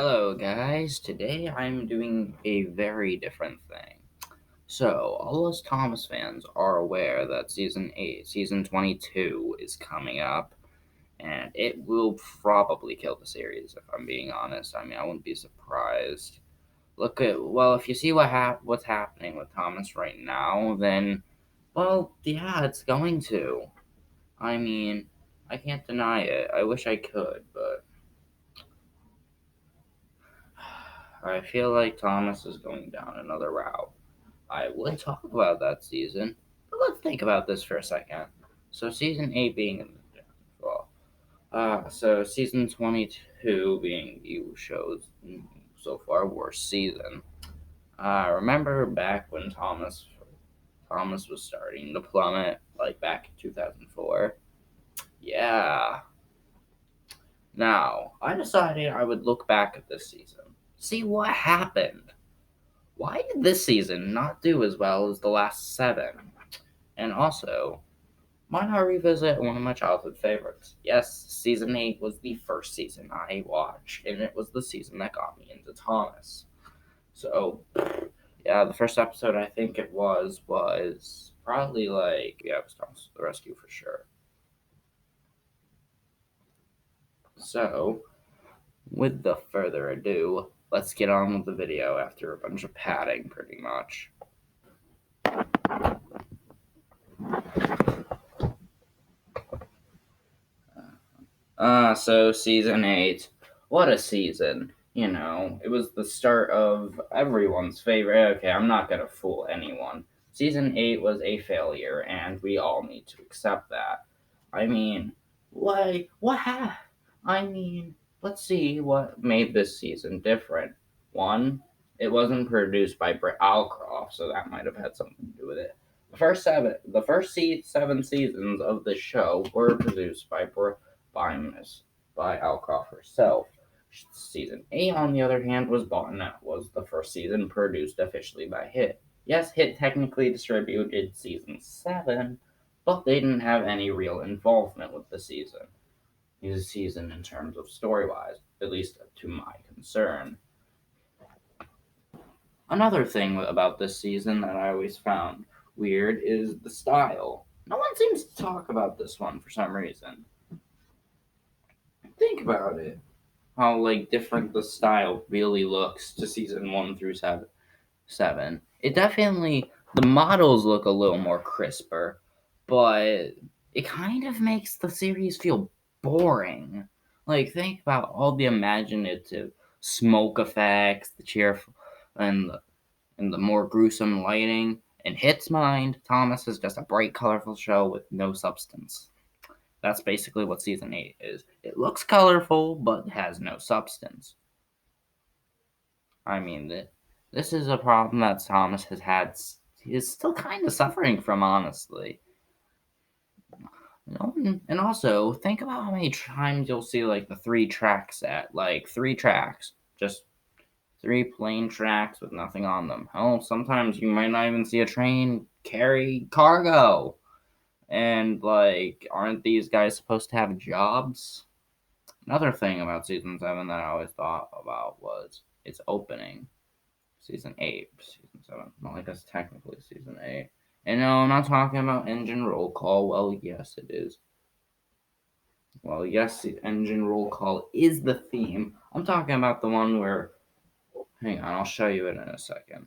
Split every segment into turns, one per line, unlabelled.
Hello, guys. Today I'm doing a very different thing. So, all us Thomas fans are aware that Season 8, Season 22 is coming up, and it will probably kill the series, if I'm being honest. I mean, I wouldn't be surprised. If you see what's happening with Thomas right now, then, well, yeah, it's going to. I mean, I can't deny it. I wish I could, but I feel like Thomas is going down another route. I would talk about that season, but let's think about this for a second. So, season 8 being in the well, so season 22 being the show's so far worst season. Remember back when Thomas was starting to plummet, like back in 2004? Yeah. Now, I decided I would look back at this season, see what happened. Why did this season not do as well as the last seven? And also, why not revisit one of my childhood favorites? Yes, season 8 was the first season I watched, and it was the season that got me into Thomas. So, yeah, the first episode I think it was probably it was Thomas the Rescue for sure. So, with the further ado, let's get on with the video after a bunch of padding, pretty much. So season 8. What a season. It was the start of everyone's favorite. Okay, I'm not gonna fool anyone. Season 8 was a failure, and we all need to accept that. I mean, why? I mean, let's see what made this season different. One, it wasn't produced by Britt Alcroft, so that might have had something to do with it. The first seven seasons of the show were produced by Alcroft herself. Season 8, on the other hand, was the first season produced officially by Hit. Yes, Hit technically distributed season 7, but they didn't have any real involvement with the season. In terms of story wise, at least to my concern. Another thing about this season that I always found weird is the style. No one seems to talk about this one for some reason. Think about it. How different the style really looks to season 1 through 7. It definitely the models look a little more crisper, but it kind of makes the series feel boring. Think about all the imaginative smoke effects, the cheerful and the more gruesome lighting. In Hit's mind, Thomas is just a bright, colorful show with no substance. That's basically what season 8 is. It looks colorful, but has no substance. I mean, this is a problem that Thomas is still kind of suffering from, honestly. And also, think about how many times you'll see the three tracks, just three plain tracks with nothing on them. Hell, sometimes you might not even see a train carry cargo. And aren't these guys supposed to have jobs? Another thing about season 7 that I always thought about was its opening. Season 8, season 7. Not like that's technically season 8. And no, I'm not talking about engine roll call. Well, yes, it is. Well, yes, the engine roll call is the theme. I'm talking about the one where. Hang on, I'll show you it in a second.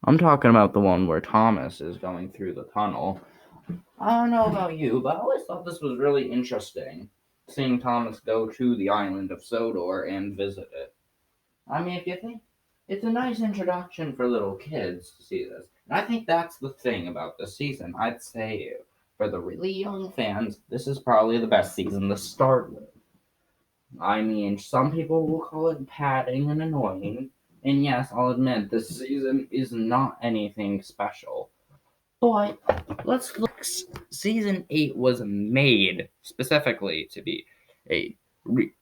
I'm talking about the one where Thomas is going through the tunnel. I don't know about you, but I always thought this was really interesting, seeing Thomas go to the island of Sodor and visit it. I mean, if you think it's a nice introduction for little kids to see this, and I think that's the thing about this season. I'd say for the really young fans, this is probably the best season to start with. I mean, some people will call it padding and annoying, and yes, I'll admit this season is not anything special. But let's look. Season 8 was made specifically to be a, re,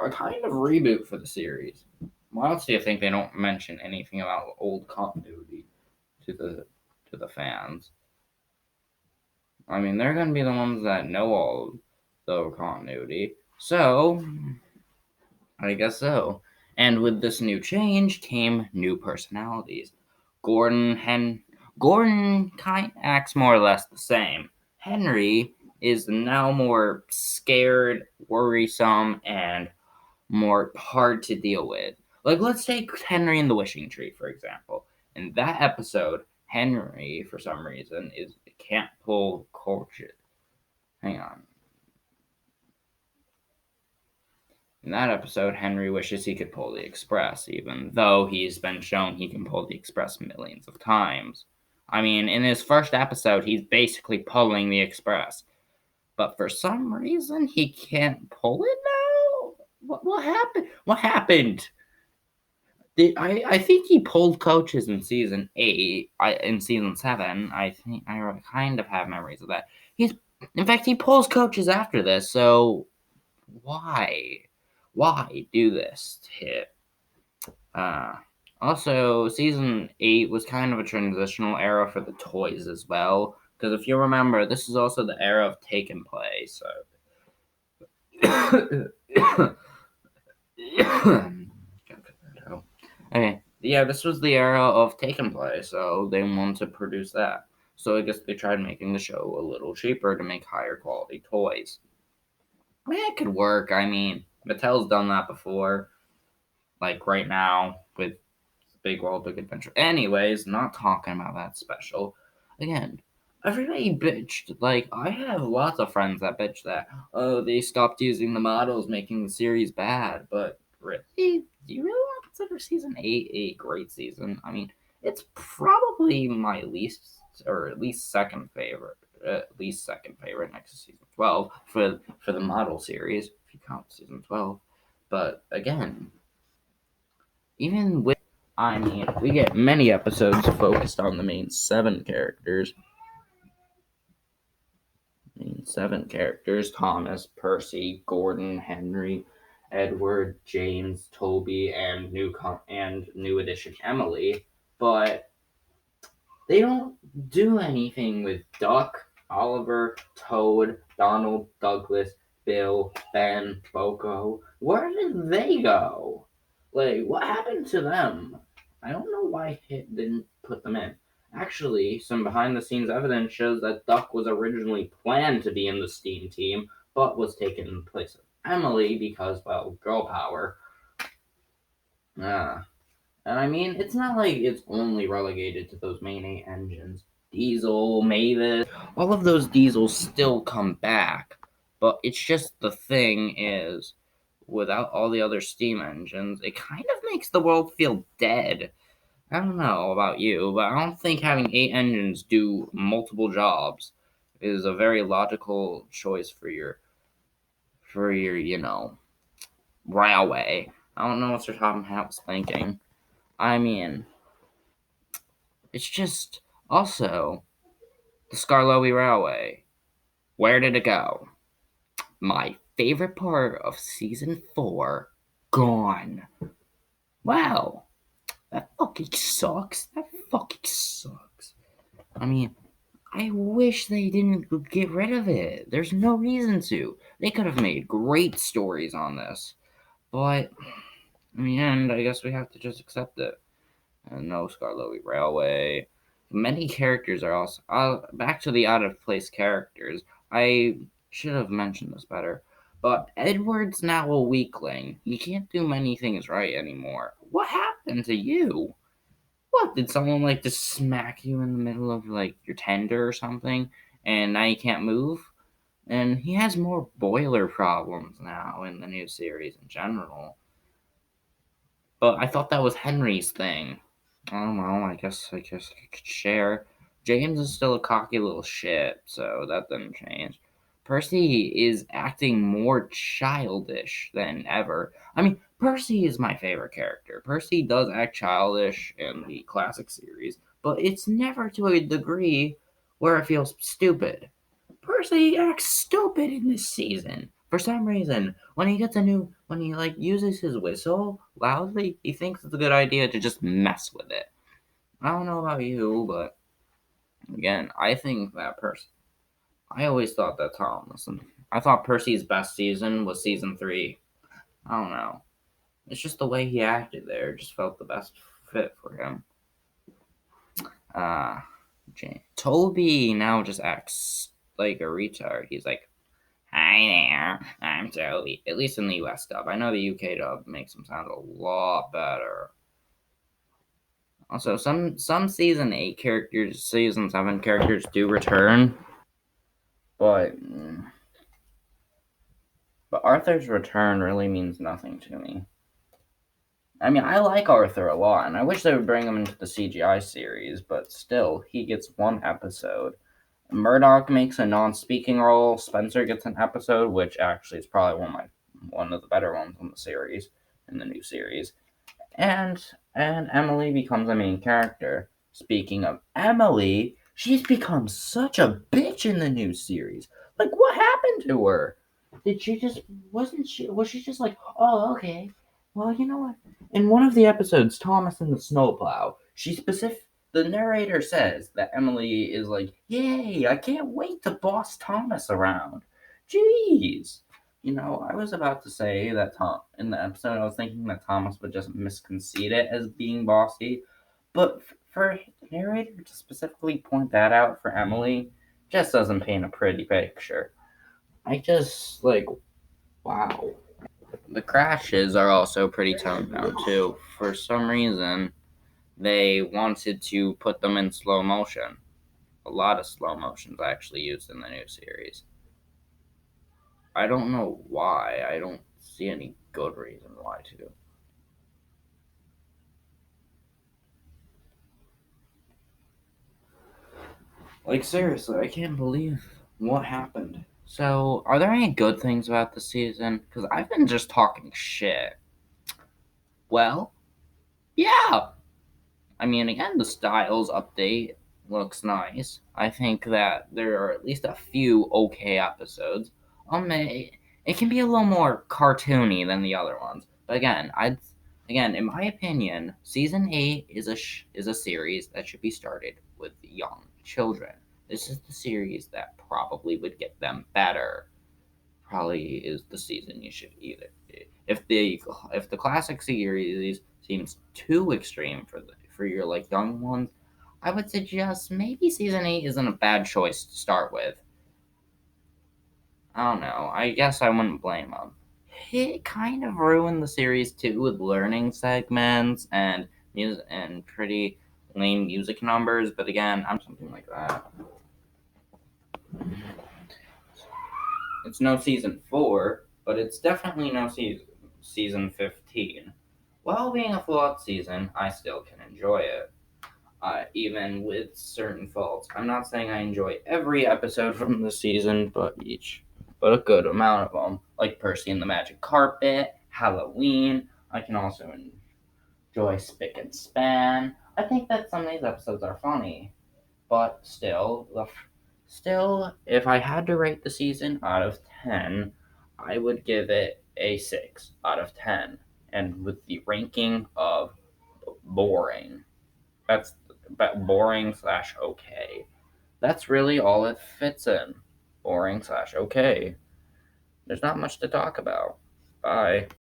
a kind of reboot for the series. Why else do you think they don't mention anything about old continuity to the fans? I mean, they're gonna be the ones that know all the continuity. So, I guess so. And with this new change came new personalities. Gordon kind acts more or less the same. Henry is now more scared, worrisome, and more hard to deal with. Like, let's take Henry and the Wishing Tree, for example. In that episode, Henry, for some reason, can't pull coaches. Hang on. In that episode, Henry wishes he could pull the Express, even though he's been shown he can pull the Express millions of times. I mean, in his first episode, he's basically pulling the Express. But for some reason, he can't pull it now? What happened? What happened? I think he pulled coaches in season 8. In season 7, I think I kind of have memories of that. In fact, he pulls coaches after this. So why do this to him? Uh, Also, season 8 was kind of a transitional era for the toys as well. Because if you remember, this is also the era of Take and Play. So. Okay. Yeah, this was the era of Take and Play, so they wanted to produce that. So I guess they tried making the show a little cheaper to make higher quality toys. I mean, it could work. I mean, Mattel's done that before. Like right now with Big World, Big Adventure. Anyways, not talking about that special. Again, everybody bitched. Like, I have lots of friends that bitch that, oh, they stopped using the models, making the series bad. But really? Do you really want to consider season 8 a great season? I mean, it's probably my least, or at least second favorite. At least second favorite next to season 12 for the model series, if you count season 12. But again, even with, I mean, we get many episodes focused on the main 7 characters. Thomas, Percy, Gordon, Henry, Edward, James, Toby, and new addition Emily. But they don't do anything with Duck, Oliver, Toad, Donald, Douglas, Bill, Ben, Boko. Where did they go? Like, what happened to them? I don't know why Hit didn't put them in. Actually, some behind the scenes evidence shows that Duck was originally planned to be in the Steam team, but was taken in place of Emily because, well, girl power. Ah. And I mean, it's not like it's only relegated to those main 8 engines. Diesel, Mavis, all of those diesels still come back. But it's just the thing is, without all the other steam engines, it kind of makes the world feel dead. I don't know about you, but I don't think having 8 engines do multiple jobs is a very logical choice for your railway. I don't know what Sir Topham Hatt was thinking. I mean, it's just also the Skarloey Railway. Where did it go? My favorite part of season 4 gone. Wow, that fucking sucks. That fucking sucks. I mean, I wish they didn't get rid of it. There's no reason to. They could have made great stories on this. But in the end, I guess we have to just accept it. And no Skarloey Railway. Many characters are also back to the out of place characters. I should have mentioned this better, but Edward's now a weakling. He can't do many things right anymore. What happened to you? What, did someone like just smack you in the middle of like your tender or something, and now you can't move? And he has more boiler problems now in the new series in general. But I thought that was Henry's thing. I don't know. I guess I could share. James is still a cocky little shit, so that didn't change. Percy is acting more childish than ever. I mean, Percy is my favorite character. Percy does act childish in the classic series, but it's never to a degree where it feels stupid. Percy acts stupid in this season. For some reason, when he like uses his whistle loudly, he thinks it's a good idea to just mess with it. I don't know about you, but again, I think that person. I always thought that Thomas I thought Percy's best season was season 3. I don't know. It's just the way he acted there. Just felt the best fit for him. Toby now just acts like a retard. He's like, "Hi there, I'm Toby." At least in the US dub. I know the UK dub makes him sound a lot better. Also, some season 8 characters, season 7 characters do return, but Arthur's return really means nothing to me. I mean, I like Arthur a lot, and I wish they would bring him into the CGI series, but still, he gets one episode. Murdoch makes a non-speaking role. Spencer gets an episode, which actually is probably one of the better ones in the series, in the new series. And Emily becomes a main character. Speaking of Emily, she's become such a bitch in the new series. Like, what happened to her? Did she just was she just like, oh, okay. Well, you know what? In one of the episodes, Thomas and the Snowplow, the narrator says that Emily is like, yay, I can't wait to boss Thomas around. Jeez. I was about to say that in the episode, I was thinking that Thomas would just misconceive it as being bossy, but for the narrator to specifically point that out for Emily just doesn't paint a pretty picture. I just like, wow. The crashes are also pretty toned down too. For some reason, they wanted to put them in slow motion. A lot of slow motions actually used in the new series. I don't know why. I don't see any good reason why to. Like, seriously, I can't believe what happened. So, are there any good things about the season? Because I've been just talking shit. Well, yeah. I mean, again, the styles update looks nice. I think that there are at least a few okay episodes. It can be a little more cartoony than the other ones, but again, in my opinion, season 8 is a series that should be started with young children. This is the series that probably would get them better. Probably is the season you should either. If the classic series seems too extreme for your like young ones, I would suggest maybe season 8 isn't a bad choice to start with. I don't know. I guess I wouldn't blame them. It kind of ruined the series too with learning segments and music and pretty lame music numbers. But again, I'm something like that. It's no season 4, but it's definitely no season 15. While being a flawed season, I still can enjoy it, even with certain faults. I'm not saying I enjoy every episode from the season, but a good amount of them, like Percy and the Magic Carpet, Halloween. I can also enjoy Spick and Span. I think that some of these episodes are funny, but still, if I had to rate the season out of 10, I would give it a 6 out of 10. And with the ranking of boring, that's boring slash okay. That's really all it fits in. Boring slash okay. There's not much to talk about. Bye.